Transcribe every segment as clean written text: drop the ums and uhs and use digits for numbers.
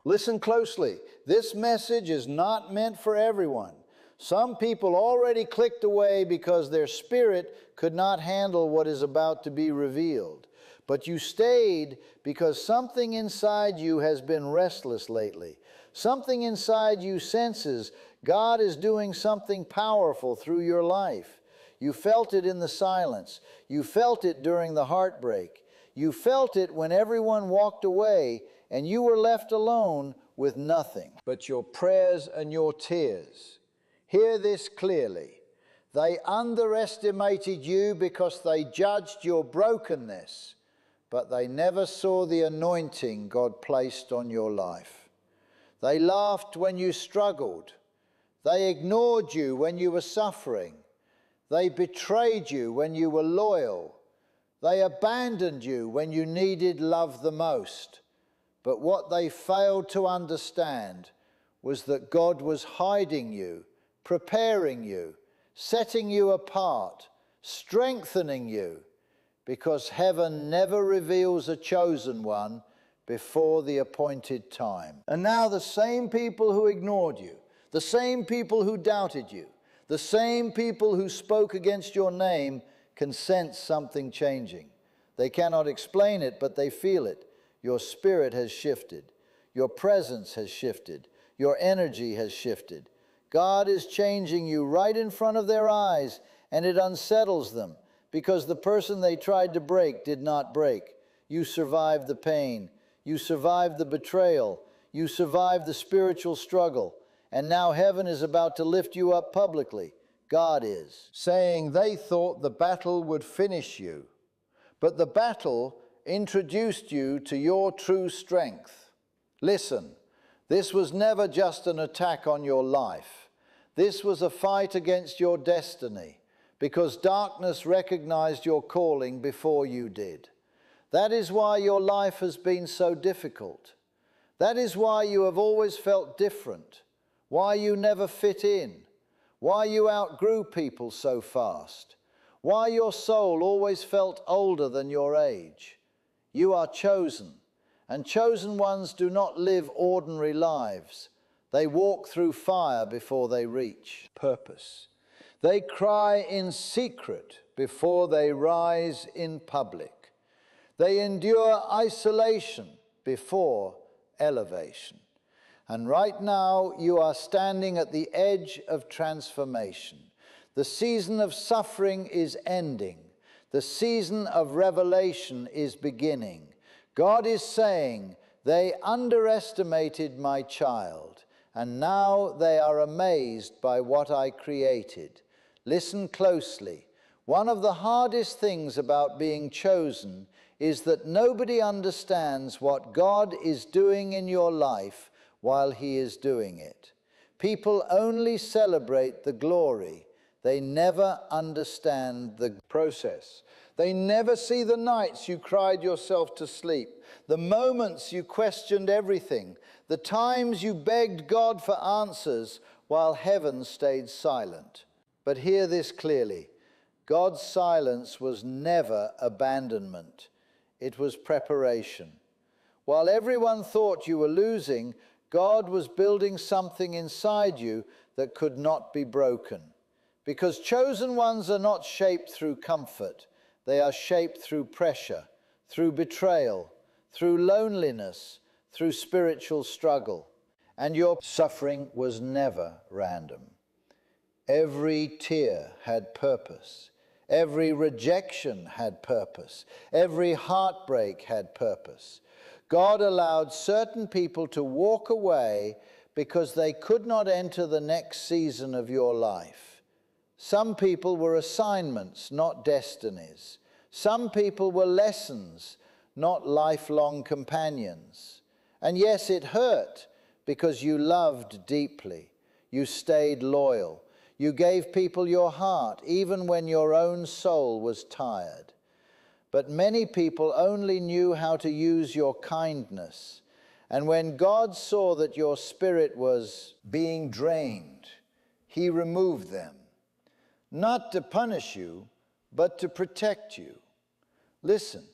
Listen closely. This message is not meant for everyone. Some people already clicked away because their spirit could not handle what is about to be revealed. But you stayed because something inside you has been restless lately. Something inside you senses God is doing something powerful through your life. You felt it in the silence. You felt it during the heartbreak. You felt it when everyone walked away and you were left alone with nothing but your prayers and your tears. Hear this clearly. They underestimated you because they judged your brokenness, but they never saw the anointing God placed on your life. They laughed when you struggled. They ignored you when you were suffering. They betrayed you when you were loyal. They abandoned you when you needed love the most. But what they failed to understand was that God was hiding you, preparing you, setting you apart, strengthening you, because heaven never reveals a chosen one before the appointed time. And now the same people who ignored you, the same people who doubted you, the same people who spoke against your name can sense something changing. They cannot explain it, but they feel it. Your spirit has shifted. Your presence has shifted. Your energy has shifted. God is changing you right in front of their eyes, and it unsettles them because the person they tried to break did not break. You survived the pain. You survived the betrayal. You survived the spiritual struggle. And now heaven is about to lift you up publicly. God is, saying they thought the battle would finish you. But the battle introduced you to your true strength. Listen, this was never just an attack on your life. This was a fight against your destiny, because darkness recognized your calling before you did. That is why your life has been so difficult. That is why you have always felt different, why you never fit in, why you outgrew people so fast, why your soul always felt older than your age. You are chosen, and chosen ones do not live ordinary lives. They walk through fire before they reach purpose. They cry in secret before they rise in public. They endure isolation before elevation. And right now you are standing at the edge of transformation. The season of suffering is ending. The season of revelation is beginning. God is saying, they underestimated my child, and now they are amazed by what I created. Listen closely. One of the hardest things about being chosen is that nobody understands what God is doing in your life while He is doing it. People only celebrate the glory. They never understand the process. They never see the nights you cried yourself to sleep, the moments you questioned everything, the times you begged God for answers while heaven stayed silent. But hear this clearly. God's silence was never abandonment. It was preparation. While everyone thought you were losing, God was building something inside you that could not be broken. Because chosen ones are not shaped through comfort. They are shaped through pressure, through betrayal, through loneliness, through spiritual struggle. And your suffering was never random. Every tear had purpose. Every rejection had purpose. Every heartbreak had purpose. God allowed certain people to walk away because they could not enter the next season of your life. Some people were assignments, not destinies. Some people were lessons, not lifelong companions. And yes, it hurt because you loved deeply. You stayed loyal. You gave people your heart, even when your own soul was tired. But many people only knew how to use your kindness. And when God saw that your spirit was being drained, He removed them. Not to punish you, but to protect you. Listen,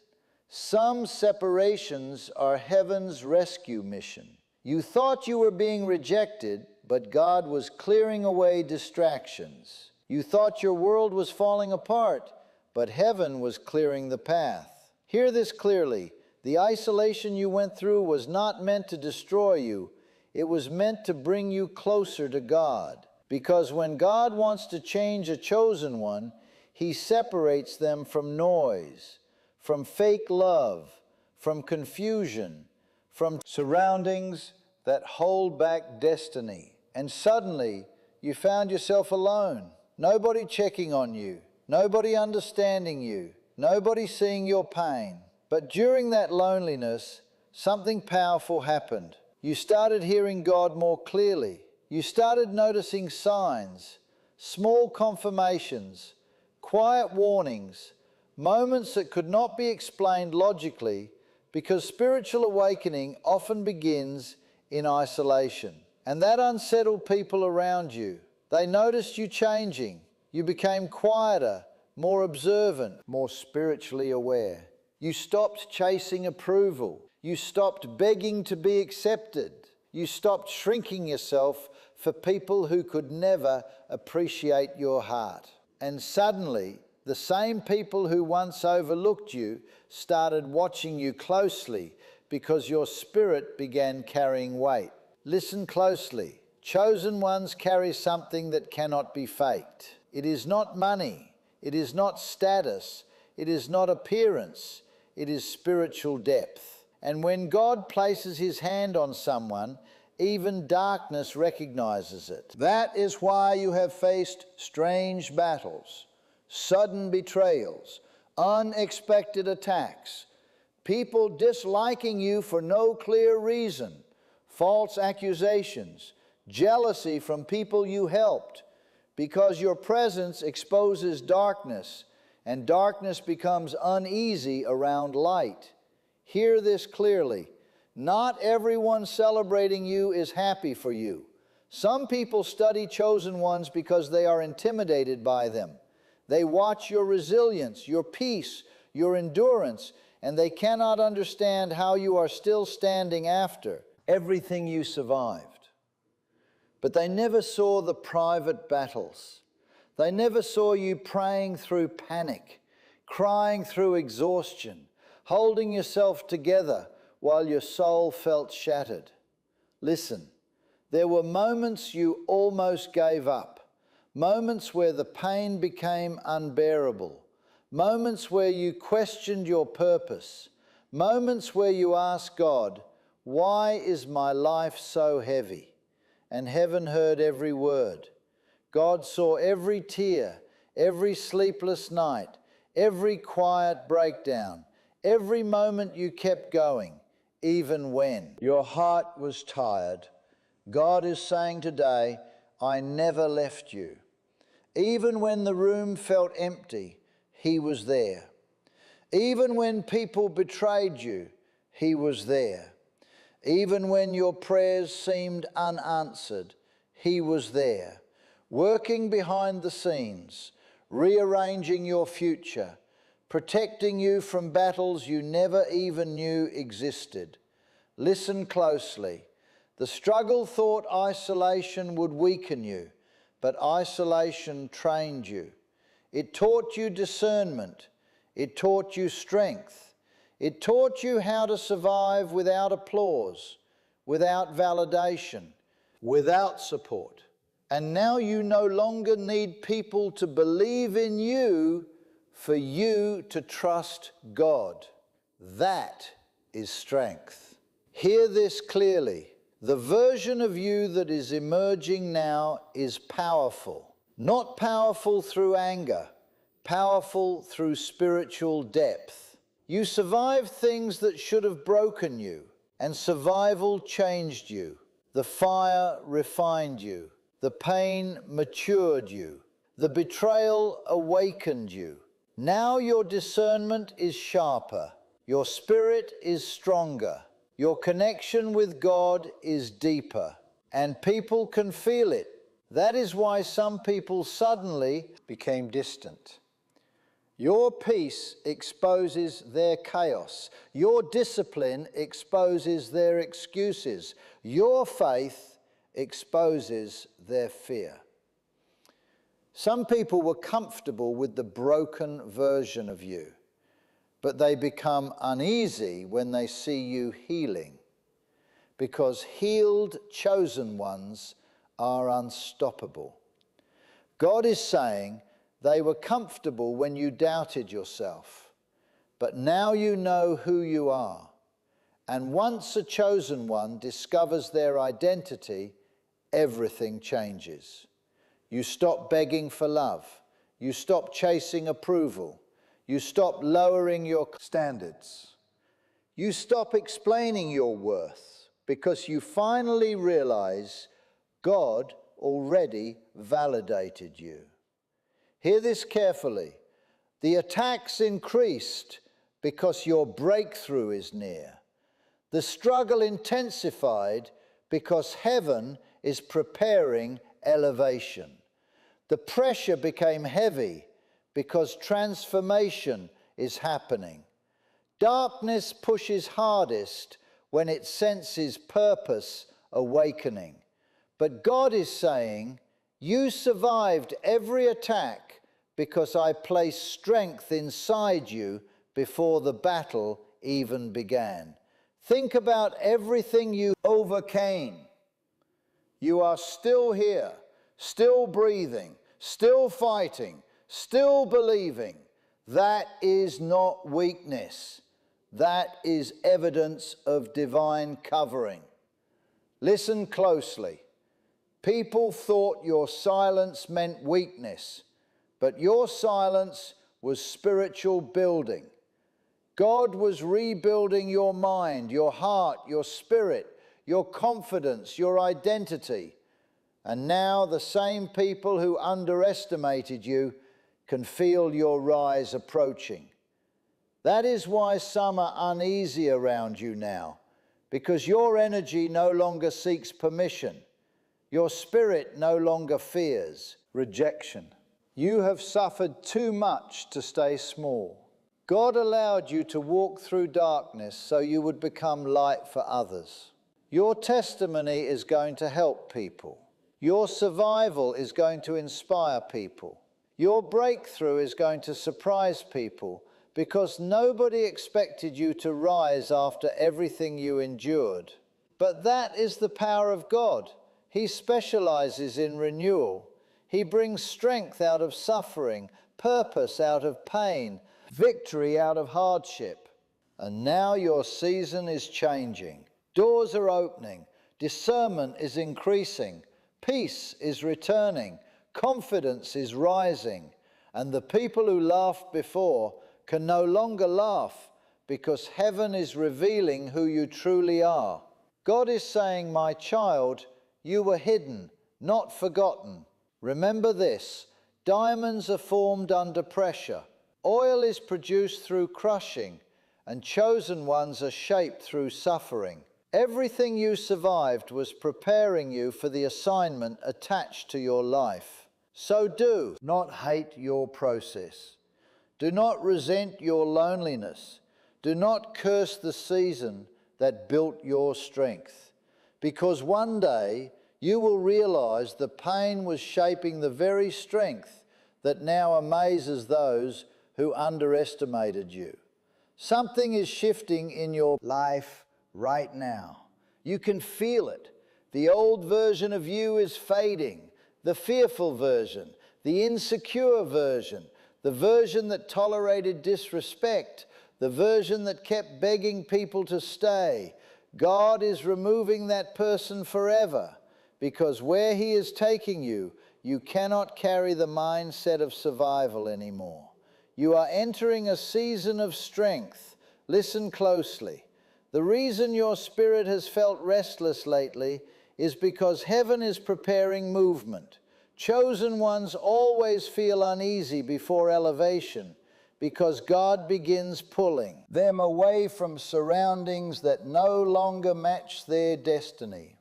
some separations are heaven's rescue mission. You thought you were being rejected, but God was clearing away distractions. You thought your world was falling apart, but heaven was clearing the path. Hear this clearly. The isolation you went through was not meant to destroy you. It was meant to bring you closer to God. Because when God wants to change a chosen one, He separates them from noise, from fake love, from confusion, from surroundings that hold back destiny. And suddenly, you found yourself alone. Nobody checking on you, nobody understanding you, nobody seeing your pain. But during that loneliness, something powerful happened. You started hearing God more clearly. You started noticing signs, small confirmations, quiet warnings, moments that could not be explained logically, because spiritual awakening often begins in isolation. And that unsettled people around you. They noticed you changing. You became quieter, more observant, more spiritually aware. You stopped chasing approval. You stopped begging to be accepted. You stopped shrinking yourself for people who could never appreciate your heart. And suddenly, the same people who once overlooked you started watching you closely because your spirit began carrying weight. Listen closely. Chosen ones carry something that cannot be faked. It is not money. It is not status. It is not appearance. It is spiritual depth. And when God places His hand on someone, even darkness recognizes it. That is why you have faced strange battles, sudden betrayals, unexpected attacks, people disliking you for no clear reason, false accusations, jealousy from people you helped, because your presence exposes darkness, and darkness becomes uneasy around light. Hear this clearly. Not everyone celebrating you is happy for you. Some people study chosen ones because they are intimidated by them. They watch your resilience, your peace, your endurance, and they cannot understand how you are still standing after everything you survived. But they never saw the private battles. They never saw you praying through panic, crying through exhaustion, holding yourself together while your soul felt shattered. Listen, there were moments you almost gave up, moments where the pain became unbearable, moments where you questioned your purpose, moments where you asked God, "Why is my life so heavy?" And heaven heard every word. God saw every tear, every sleepless night, every quiet breakdown, every moment you kept going, even when your heart was tired. God is saying today, "I never left you." Even when the room felt empty, He was there. Even when people betrayed you, He was there. Even when your prayers seemed unanswered, He was there, working behind the scenes, rearranging your future, protecting you from battles you never even knew existed. Listen closely. The struggle thought isolation would weaken you, but isolation trained you. It taught you discernment. It taught you strength. It taught you how to survive without applause, without validation, without support. And now you no longer need people to believe in you for you to trust God. That is strength. Hear this clearly. The version of you that is emerging now is powerful. Not powerful through anger, powerful through spiritual depth. You survived things that should have broken you, and survival changed you. The fire refined you. The pain matured you. The betrayal awakened you. Now your discernment is sharper. Your spirit is stronger. Your connection with God is deeper. And people can feel it. That is why some people suddenly became distant. Your peace exposes their chaos. Your discipline exposes their excuses. Your faith exposes their fear. Some people were comfortable with the broken version of you, but they become uneasy when they see you healing, because healed, chosen ones are unstoppable. God is saying, they were comfortable when you doubted yourself, but now you know who you are. And once a chosen one discovers their identity, everything changes. You stop begging for love. You stop chasing approval. You stop lowering your standards. You stop explaining your worth because you finally realize God already validated you. Hear this carefully. The attacks increased because your breakthrough is near. The struggle intensified because heaven is preparing elevation. The pressure became heavy because transformation is happening. Darkness pushes hardest when it senses purpose awakening. But God is saying, you survived every attack because I placed strength inside you before the battle even began. Think about everything you overcame. You are still here, still breathing, still fighting, still believing. That is not weakness. That is evidence of divine covering. Listen closely. People thought your silence meant weakness, but your silence was spiritual building. God was rebuilding your mind, your heart, your spirit, your confidence, your identity. And now the same people who underestimated you can feel your rise approaching. That is why some are uneasy around you now, because your energy no longer seeks permission. Your spirit no longer fears rejection. You have suffered too much to stay small. God allowed you to walk through darkness so you would become light for others. Your testimony is going to help people. Your survival is going to inspire people. Your breakthrough is going to surprise people because nobody expected you to rise after everything you endured. But that is the power of God. He specializes in renewal. He brings strength out of suffering, purpose out of pain, victory out of hardship. And now your season is changing. Doors are opening. Discernment is increasing. Peace is returning. Confidence is rising. And the people who laughed before can no longer laugh because heaven is revealing who you truly are. God is saying, my child, you were hidden, not forgotten. Remember this, diamonds are formed under pressure. Oil is produced through crushing, and chosen ones are shaped through suffering. Everything you survived was preparing you for the assignment attached to your life. So do not hate your process. Do not resent your loneliness. Do not curse the season that built your strength. Because one day you will realize the pain was shaping the very strength that now amazes those who underestimated you. Something is shifting in your life right now. You can feel it. The old version of you is fading. The fearful version, the insecure version, the version that tolerated disrespect, the version that kept begging people to stay. God is removing that person forever, because where He is taking you, you cannot carry the mindset of survival anymore. You are entering a season of strength. Listen closely. The reason your spirit has felt restless lately is because heaven is preparing movement. Chosen ones always feel uneasy before elevation, because God begins pulling them away from surroundings that no longer match their destiny.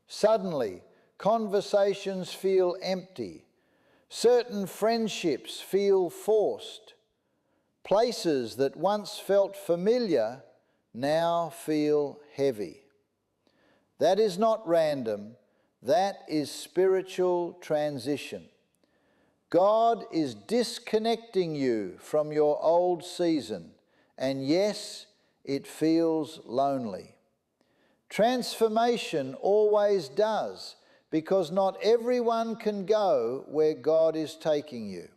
Suddenly, conversations feel empty. Certain friendships feel forced. Places that once felt familiar now feel heavy. That is not random. That is spiritual transition. God is disconnecting you from your old season, and yes, it feels lonely. Transformation always does, because not everyone can go where God is taking you.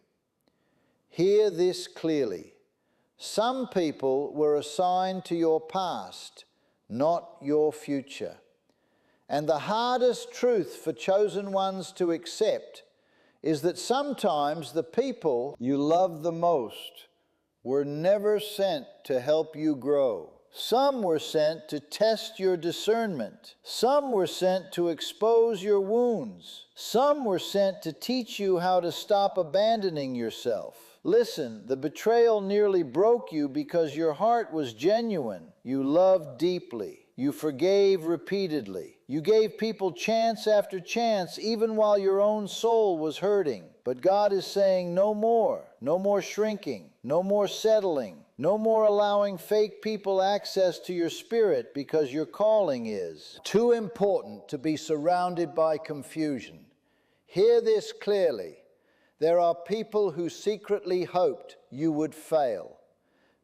Hear this clearly. Some people were assigned to your past, not your future. And the hardest truth for chosen ones to accept is that sometimes the people you love the most were never sent to help you grow. Some were sent to test your discernment. Some were sent to expose your wounds. Some were sent to teach you how to stop abandoning yourself. Listen, the betrayal nearly broke you because your heart was genuine. You loved deeply. You forgave repeatedly. You gave people chance after chance, even while your own soul was hurting. But God is saying no more. No more shrinking. No more settling. No more allowing fake people access to your spirit, because your calling is too important to be surrounded by confusion. Hear this clearly. There are people who secretly hoped you would fail.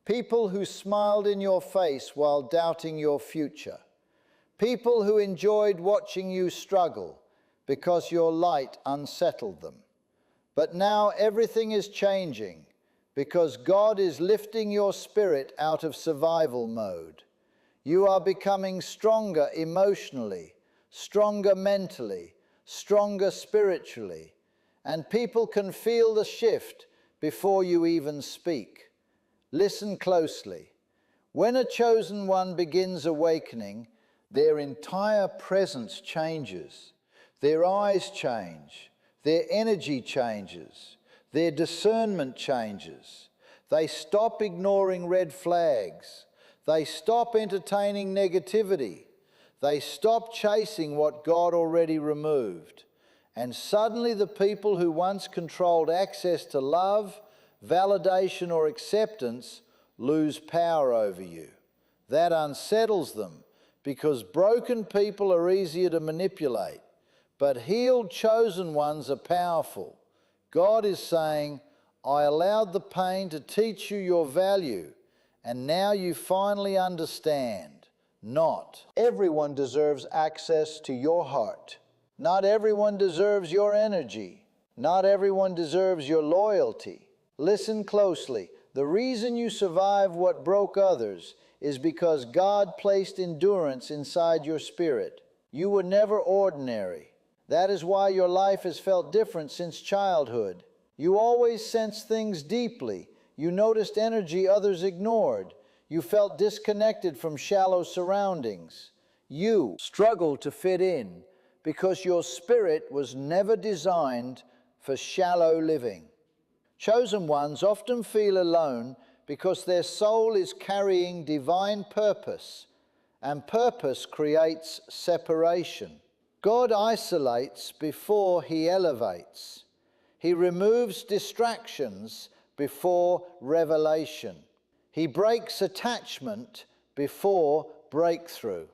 People who smiled in your face while doubting your future. People who enjoyed watching you struggle because your light unsettled them. But now everything is changing because God is lifting your spirit out of survival mode. You are becoming stronger emotionally, stronger mentally, stronger spiritually, and people can feel the shift before you even speak. Listen closely. When a chosen one begins awakening, their entire presence changes. Their eyes change. Their energy changes. Their discernment changes. They stop ignoring red flags. They stop entertaining negativity. They stop chasing what God already removed. And suddenly the people who once controlled access to love, validation, or acceptance lose power over you. That unsettles them, because broken people are easier to manipulate, but healed chosen ones are powerful. God is saying, I allowed the pain to teach you your value, and now you finally understand. Not everyone deserves access to your heart. Not everyone deserves your energy. Not everyone deserves your loyalty. Listen closely. The reason you survive what broke others is because God placed endurance inside your spirit. You were never ordinary. That is why your life has felt different since childhood. You always sensed things deeply. You noticed energy others ignored. You felt disconnected from shallow surroundings. You struggled to fit in because your spirit was never designed for shallow living. Chosen ones often feel alone because their soul is carrying divine purpose, and purpose creates separation. God isolates before He elevates. He removes distractions before revelation. He breaks attachment before breakthrough.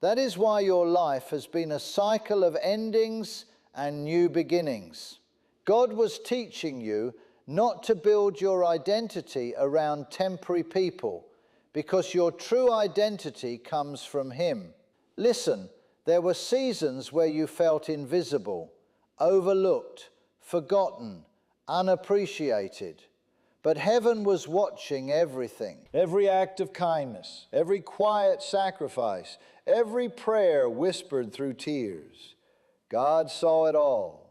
That is why your life has been a cycle of endings and new beginnings. God was teaching you not to build your identity around temporary people, because your true identity comes from Him. Listen, there were seasons where you felt invisible, overlooked, forgotten, unappreciated. But heaven was watching everything. Every act of kindness, every quiet sacrifice, every prayer whispered through tears. God saw it all.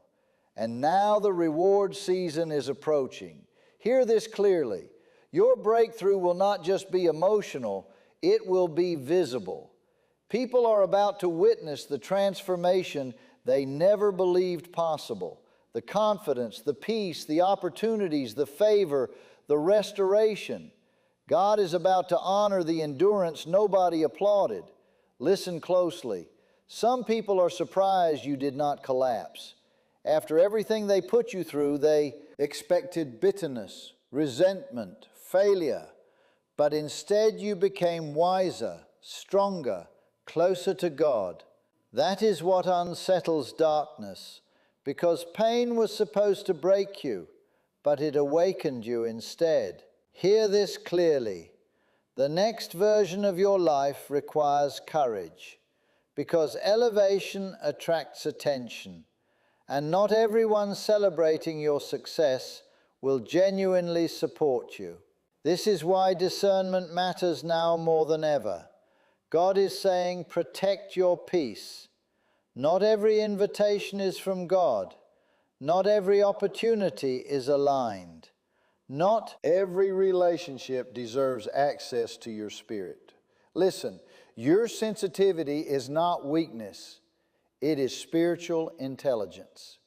And now the reward season is approaching. Hear this clearly. Your breakthrough will not just be emotional, it will be visible. People are about to witness the transformation they never believed possible. The confidence, the peace, the opportunities, the favor, the restoration. God is about to honor the endurance nobody applauded. Listen closely. Some people are surprised you did not collapse. After everything they put you through, they expected bitterness, resentment, failure, but instead you became wiser, stronger, closer to God. That is what unsettles darkness, because pain was supposed to break you, but it awakened you instead. Hear this clearly. The next version of your life requires courage, because elevation attracts attention, and not everyone celebrating your success will genuinely support you. This is why discernment matters now more than ever. God is saying, protect your peace. Not every invitation is from God. Not every opportunity is aligned. Not every relationship deserves access to your spirit. Listen, your sensitivity is not weakness. It is spiritual intelligence.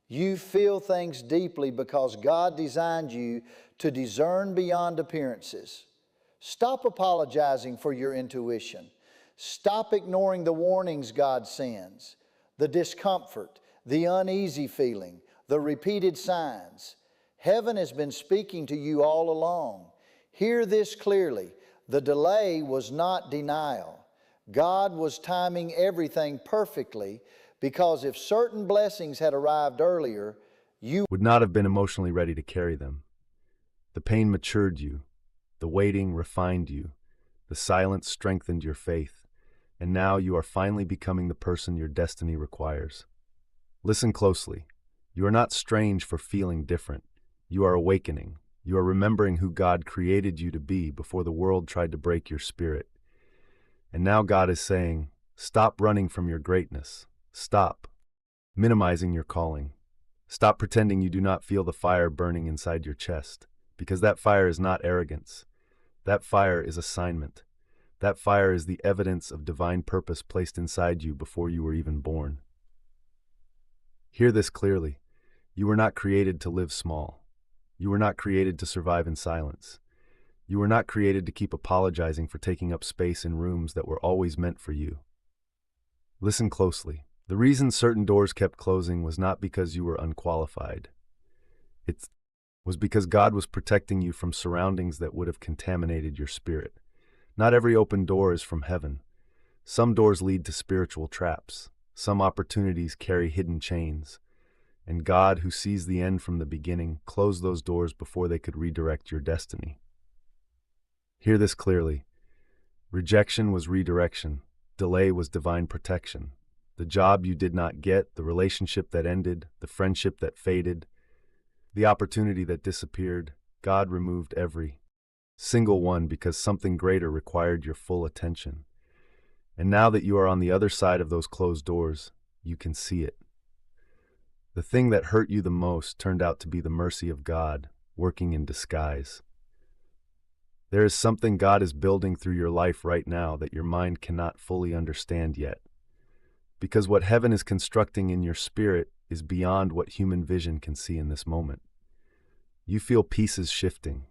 You feel things deeply because God designed you to discern beyond appearances. Stop apologizing for your intuition. Stop ignoring the warnings God sends, the discomfort, the uneasy feeling, the repeated signs. Heaven has been speaking to you all along. Hear this clearly. The delay was not denial. God was timing everything perfectly, because if certain blessings had arrived earlier, you would not have been emotionally ready to carry them. The pain matured you. The waiting refined you. The silence strengthened your faith. And now you are finally becoming the person your destiny requires. Listen closely. You are not strange for feeling different. You are awakening. You are remembering who God created you to be before the world tried to break your spirit. And now God is saying, stop running from your greatness. Stop minimizing your calling. Stop pretending you do not feel the fire burning inside your chest, because that fire is not arrogance. That fire is assignment. That fire is the evidence of divine purpose placed inside you before you were even born. Hear this clearly. You were not created to live small. You were not created to survive in silence. You were not created to keep apologizing for taking up space in rooms that were always meant for you. Listen closely. The reason certain doors kept closing was not because you were unqualified. It was because God was protecting you from surroundings that would have contaminated your spirit. Not every open door is from heaven. Some doors lead to spiritual traps. Some opportunities carry hidden chains. And God, who sees the end from the beginning, closed those doors before they could redirect your destiny. Hear this clearly. Rejection was redirection. Delay was divine protection. The job you did not get, the relationship that ended, the friendship that faded, the opportunity that disappeared, God removed every single one because something greater required your full attention. And now that you are on the other side of those closed doors, you can see it. The thing that hurt you the most turned out to be the mercy of God, working in disguise. There is something God is building through your life right now that your mind cannot fully understand yet. Because what heaven is constructing in your spirit is beyond what human vision can see in this moment. You feel pieces shifting.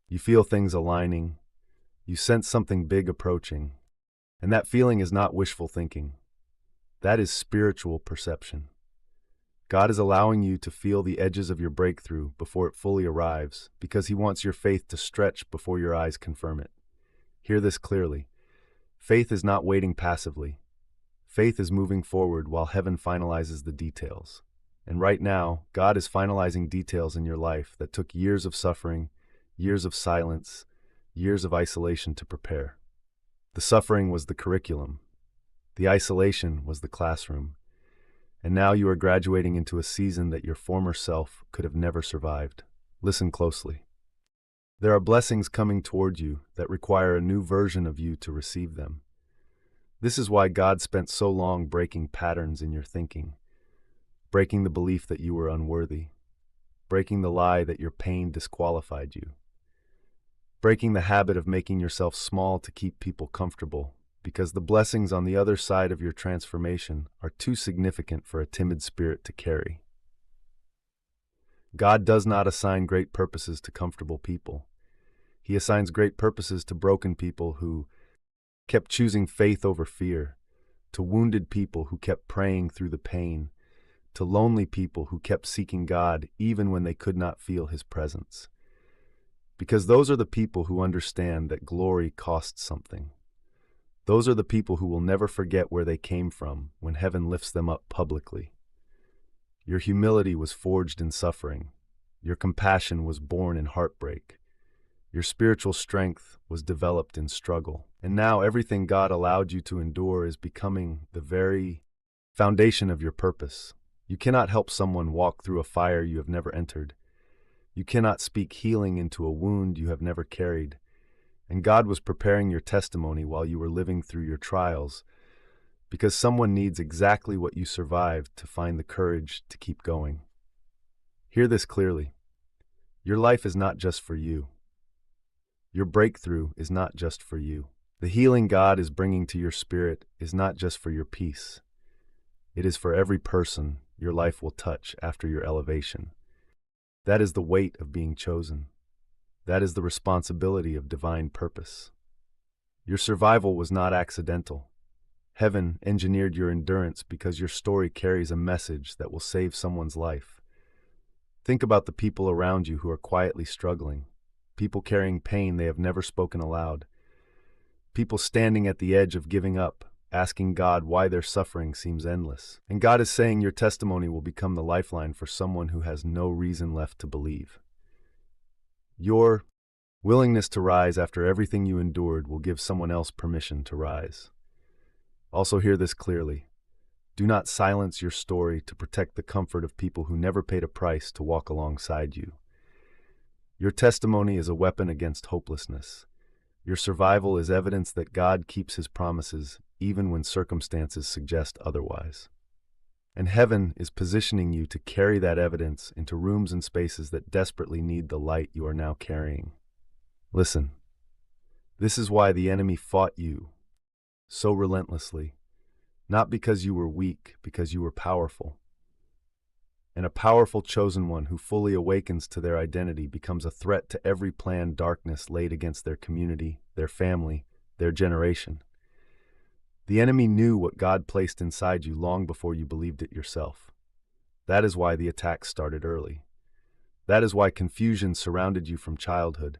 You feel things aligning. You sense something big approaching. And that feeling is not wishful thinking. That is spiritual perception. God is allowing you to feel the edges of your breakthrough before it fully arrives, because He wants your faith to stretch before your eyes confirm it. Hear this clearly. Faith is not waiting passively. Faith is moving forward while heaven finalizes the details. And right now, God is finalizing details in your life that took years of suffering, years of silence, years of isolation to prepare. The suffering was the curriculum. The isolation was the classroom. And now you are graduating into a season that your former self could have never survived. Listen closely. There are blessings coming toward you that require a new version of you to receive them. This is why God spent so long breaking patterns in your thinking, breaking the belief that you were unworthy, breaking the lie that your pain disqualified you, breaking the habit of making yourself small to keep people comfortable, because the blessings on the other side of your transformation are too significant for a timid spirit to carry. God does not assign great purposes to comfortable people. He assigns great purposes to broken people who kept choosing faith over fear, to wounded people who kept praying through the pain, to lonely people who kept seeking God even when they could not feel His presence. Because those are the people who understand that glory costs something. Those are the people who will never forget where they came from when heaven lifts them up publicly. Your humility was forged in suffering. Your compassion was born in heartbreak. Your spiritual strength was developed in struggle. And now everything God allowed you to endure is becoming the very foundation of your purpose. You cannot help someone walk through a fire you have never entered. You cannot speak healing into a wound you have never carried. And God was preparing your testimony while you were living through your trials, because someone needs exactly what you survived to find the courage to keep going. Hear this clearly. Your life is not just for you. Your breakthrough is not just for you. The healing God is bringing to your spirit is not just for your peace. It is for every person your life will touch after your elevation. That is the weight of being chosen. That is the responsibility of divine purpose. Your survival was not accidental. Heaven engineered your endurance because your story carries a message that will save someone's life. Think about the people around you who are quietly struggling, people carrying pain they have never spoken aloud, people standing at the edge of giving up, asking God why their suffering seems endless. And God is saying your testimony will become the lifeline for someone who has no reason left to believe. Your willingness to rise after everything you endured will give someone else permission to rise. Also hear this clearly. Do not silence your story to protect the comfort of people who never paid a price to walk alongside you. Your testimony is a weapon against hopelessness. Your survival is evidence that God keeps his promises even when circumstances suggest otherwise. And heaven is positioning you to carry that evidence into rooms and spaces that desperately need the light you are now carrying. Listen, this is why the enemy fought you so relentlessly, not because you were weak, because you were powerful. And a powerful chosen one who fully awakens to their identity becomes a threat to every planned darkness laid against their community, their family, their generation. The enemy knew what God placed inside you long before you believed it yourself. That is why the attacks started early. That is why confusion surrounded you from childhood.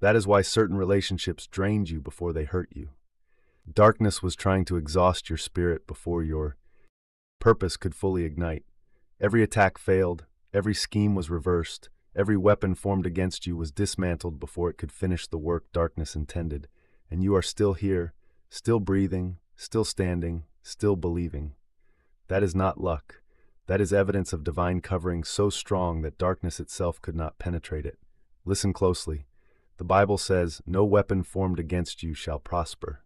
That is why certain relationships drained you before they hurt you. Darkness was trying to exhaust your spirit before your purpose could fully ignite. Every attack failed, every scheme was reversed, every weapon formed against you was dismantled before it could finish the work darkness intended. And you are still here, still breathing, still standing, still believing. That is not luck. That is evidence of divine covering so strong that darkness itself could not penetrate it. Listen closely. The Bible says, "No weapon formed against you shall prosper."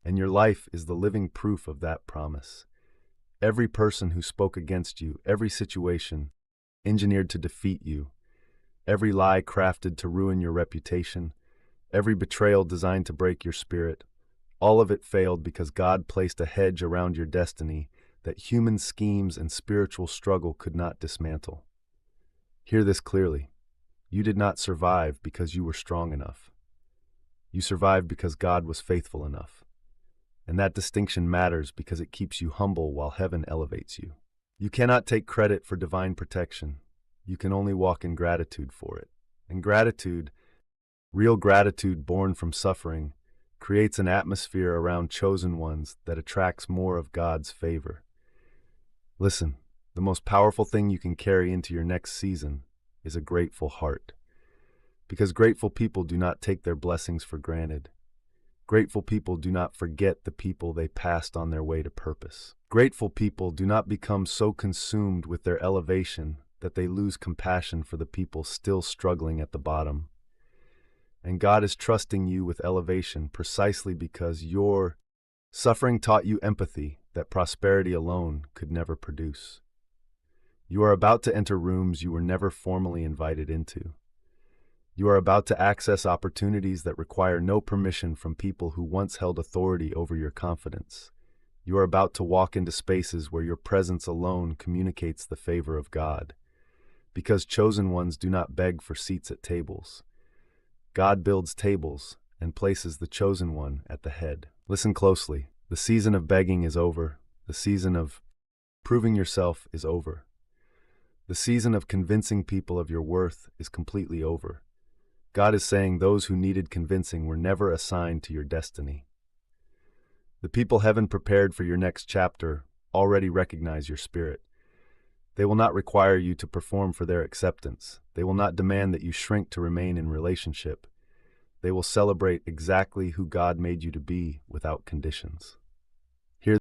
And your life is the living proof of that promise. Every person who spoke against you, every situation engineered to defeat you, every lie crafted to ruin your reputation, every betrayal designed to break your spirit, all of it failed because God placed a hedge around your destiny that human schemes and spiritual struggle could not dismantle. Hear this clearly. You did not survive because you were strong enough. You survived because God was faithful enough. And that distinction matters because it keeps you humble while heaven elevates you. You cannot take credit for divine protection. You can only walk in gratitude for it. And gratitude, real gratitude born from suffering, creates an atmosphere around chosen ones that attracts more of God's favor. Listen, the most powerful thing you can carry into your next season is a grateful heart. Because grateful people do not take their blessings for granted. Grateful people do not forget the people they passed on their way to purpose. Grateful people do not become so consumed with their elevation that they lose compassion for the people still struggling at the bottom. And God is trusting you with elevation precisely because your suffering taught you empathy that prosperity alone could never produce. You are about to enter rooms you were never formally invited into. You are about to access opportunities that require no permission from people who once held authority over your confidence. You are about to walk into spaces where your presence alone communicates the favor of God. Because chosen ones do not beg for seats at tables. God builds tables and places the chosen one at the head. Listen closely. The season of begging is over. The season of proving yourself is over. The season of convincing people of your worth is completely over. God is saying those who needed convincing were never assigned to your destiny. The people heaven prepared for your next chapter already recognize your spirit. They will not require you to perform for their acceptance. They will not demand that you shrink to remain in relationship. They will celebrate exactly who God made you to be without conditions.